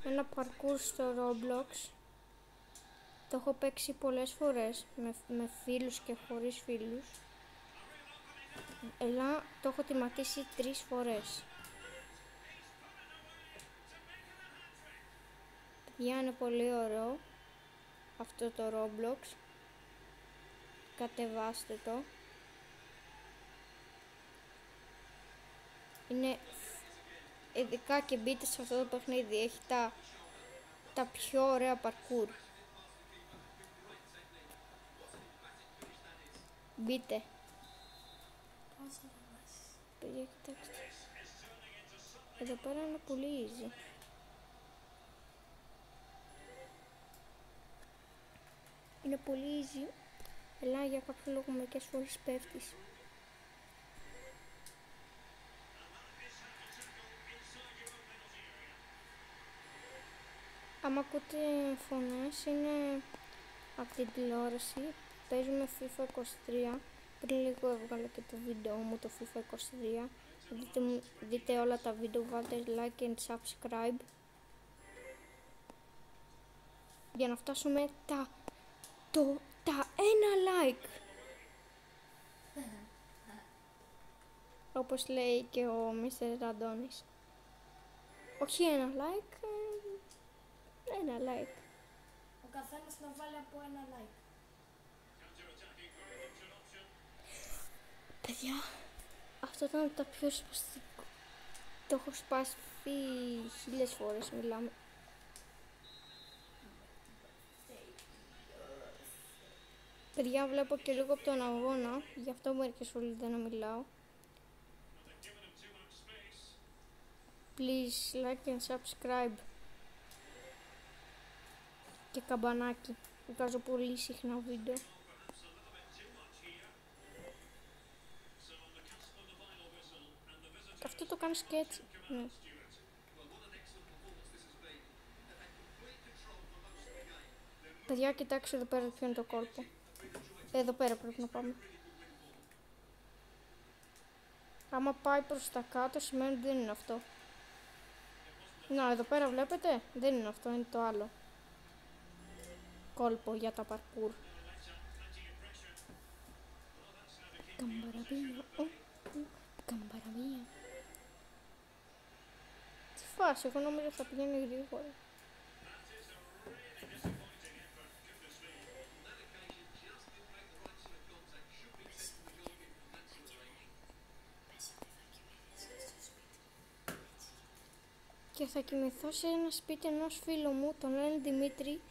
ένα parkour στο Roblox. Το έχω παίξει πολλές φορές με φίλους και χωρίς φίλους. Αλλά το έχω τιματίσει 3 φορές. Παιδιά, είναι πολύ ωραίο αυτό το Roblox. Κατεβάστε το. Είναι ειδικά και μπείτε σε αυτό το παιχνίδι. Έχει τα πιο ωραία parkour. Μπείτε. Παιδιά, κοιτάξτε. Εδώ πέρα είναι πολύ easy. Είναι πολύ easy, αλλά για κάποιο λόγο μερικές φορές πέφτεις. Άμα ακούτε φωνές, είναι από την τηλεόραση. Παίζουμε FIFA 23. Πριν λίγο έβγαλα και το βίντεο μου, το FIFA 23. Δείτε όλα τα βίντεο, βάλτε like and subscribe. Για να φτάσουμε τα 1 like. Όπως λέει και ο Mr. Αντώνης. Όχι 1 like, 1 like. Ο καθένας να βάλει από 1 like. Παιδιά, αυτό ήταν το πιο σπαστικό. Το έχω σπάσει 1000 φορές, μιλάμε. Παιδιά, βλέπω και λίγο από τον αγώνα, γι' αυτό μερικές φορές δεν μιλάω. Please like and subscribe. Και καμπανάκι. Βγάζω πολύ συχνά βίντεο. Αυτό το κάνεις και έτσι. Ναι. Παιδιά, κοιτάξτε εδώ πέρα ποιο είναι το κόλπο. Εδώ πέρα πρέπει να πάμε. Άμα πάει προς τα κάτω σημαίνει ότι δεν είναι αυτό. Να, εδώ πέρα βλέπετε, δεν είναι αυτό, είναι το άλλο κόλπο για τα parkour. Καμπαραμία, καμπαραμία. Τι φάση, εγώ νόμιζα θα πηγαίνει γρήγορα. Και θα κοιμηθώ σε ένα σπίτι ενός φίλου μου, τον λένε Δημήτρη.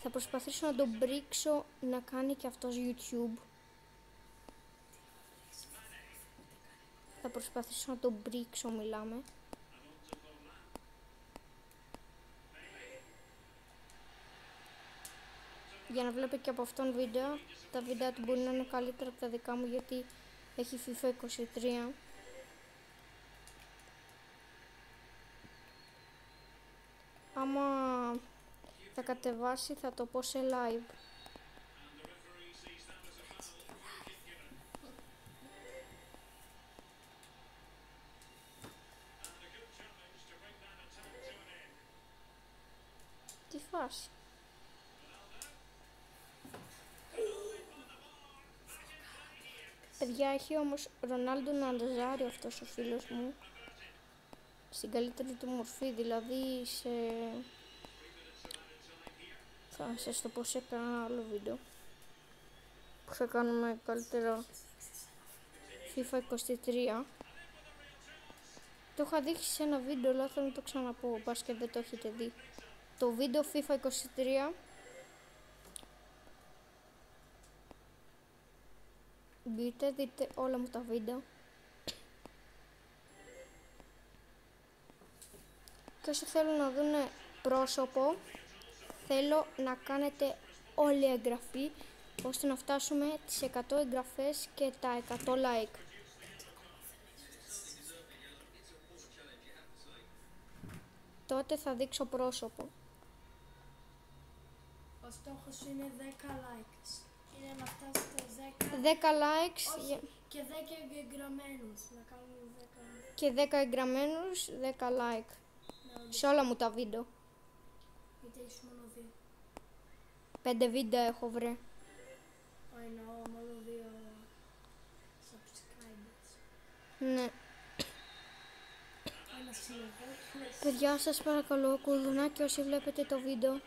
Θα προσπαθήσω να τον πρίξω να κάνει και αυτός YouTube. Θα προσπαθήσω να τον πρίξω, μιλάμε. Για να βλέπετε και από αυτόν βίντεο. Τα βίντεο του μπορεί να είναι καλύτερα από τα δικά μου, γιατί έχει FIFA 23. Άμα θα κατεβάσει θα το πω σε live. Τι φάση. Παιδιά, έχει όμως Ρονάλντο Ναζάριο αυτός ο φίλος μου. Στην καλύτερη του μορφή, δηλαδή θα σας το πω σε κανένα άλλο βίντεο που θα κάνουμε καλύτερα FIFA 23. Το είχα δείξει σε ένα βίντεο, αλλά θέλω να το ξαναπώ, πας και δεν το έχετε δει. Το βίντεο FIFA 23 μπείτε, δείτε όλα μου τα βίντεο. Και όσοι θέλουν να δουν πρόσωπο, θέλω να κάνετε όλη εγγραφή, ώστε να φτάσουμε τις 100 εγγραφές και τα 100 like. Τότε θα δείξω πρόσωπο. Ο στόχος είναι 10 likes. Είναι να φτάσετε 10 likes. Όχι, και 10 εγγεγραμμένους. Να κάνουμε 10. Και 10 εγγραμμένους, 10 like. Ναι, σε όλα μου τα βίντεο. Γιατί έχεις μόνο 2. 5 βίντεο έχω βρει. Εννοώ μόνο 2 subscribers. Ναι. Ένα συνεχόμενος. Παιδιά, σας παρακαλώ, κουδουνάκι όσοι βλέπετε το βίντεο.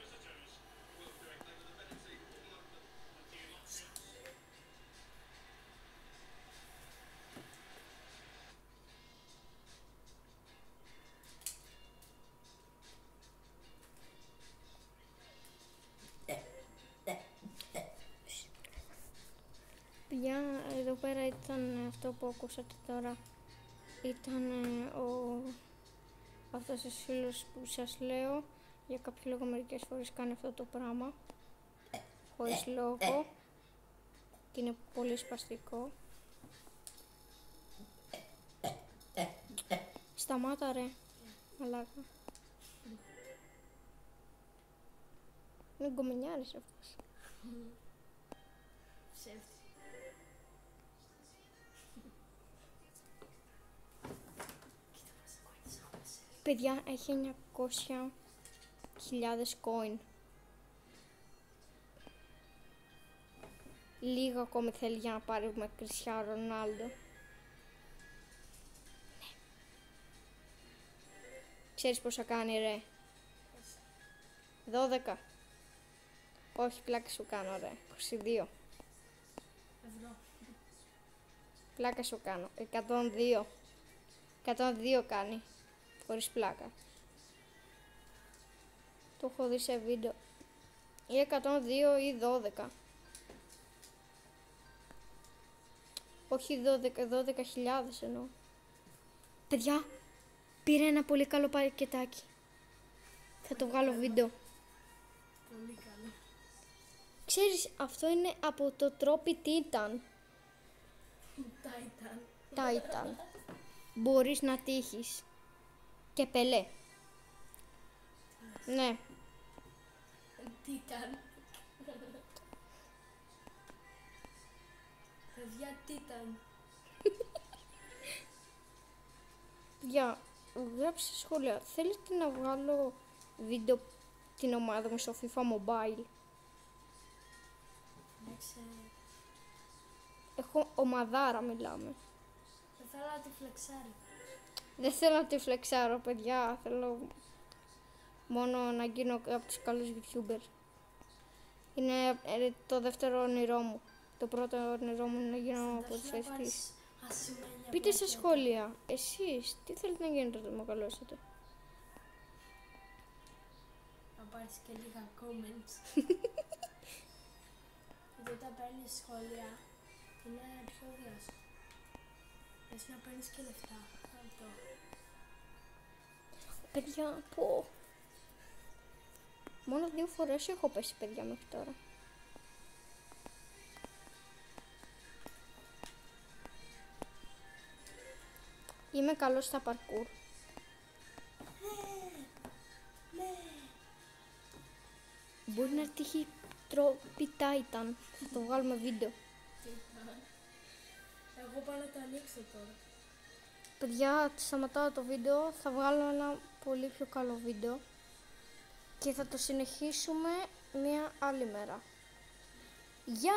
Παιδιά, εδώ πέρα ήταν αυτό που ακούσατε τώρα. Ήταν αυτός ο φίλος που σας λέω. Για κάποιο λόγο μερικές φορές κάνει αυτό το πράγμα. Χωρίς λόγο. Και είναι πολύ σπαστικό. Σταμάτα ρε, μαλάκα. Είναι γκομενιάρης αυτός. Ψεύτη. Παιδιά, έχει 900.000 coin. Λίγο ακόμη θέλει για να πάρουμε Κριστιάνο Ρονάλντο. Ναι. Ξέρεις πόσα κάνει ρε? 12. Όχι, πλάκα σου κάνω ρε. 22. Ευρώ. Πλάκα σου κάνω. 102. 102 κάνει. Χωρίς πλάκα. Το έχω δει σε βίντεο. Ή 102 ή 12. Όχι 12.000 εννοώ. Παιδιά, πήρε ένα πολύ καλό πακετάκι. Θα το βγάλω βίντεο. Πολύ καλό. Ξέρεις, αυτό είναι από το τρόπι Titan. Titan. Titan. Μπορείς να τύχεις. Και Πελέ. Ναι. Titan. Παιδιά, Titan. Για γράψτε σχόλια. Θέλετε να βγάλω βίντεο την ομάδα μου στο FIFA Mobile? Δεν ξέρω. Έχω ομαδάρα μιλάμε. Δεν θέλω να τη φλεξάρει. Δεν θέλω να τη φλεξάρω, παιδιά. Θέλω μόνο να γίνω από τους καλούς YouTubers. Είναι το δεύτερο όνειρό μου. Το πρώτο όνειρό μου είναι να γίνω ποδοσφαιριστής. Πείτε στα σχόλια, εσείς τι θέλετε να γίνετε όταν μεγαλώσετε? Να πάρεις και λίγα comments. Γιατί όταν παίρνεις σχόλια είναι πιο διάσω. Θες να παίρνεις και λεφτά. Αυτό. Παιδιά, πω. Μόνο 2 φορές έχω πέσει, παιδιά, μέχρι τώρα. Είμαι καλός στα parkour. Ναι. Μπορεί να τύχει τρόπι Titan. Θα το βγάλουμε βίντεο. Εγώ πάω να το ανοίξω τώρα. Παιδιά, σταματάω το βίντεο. Θα βγάλω ένα πολύ πιο καλό βίντεο. Και θα το συνεχίσουμε μια άλλη μέρα. Γεια!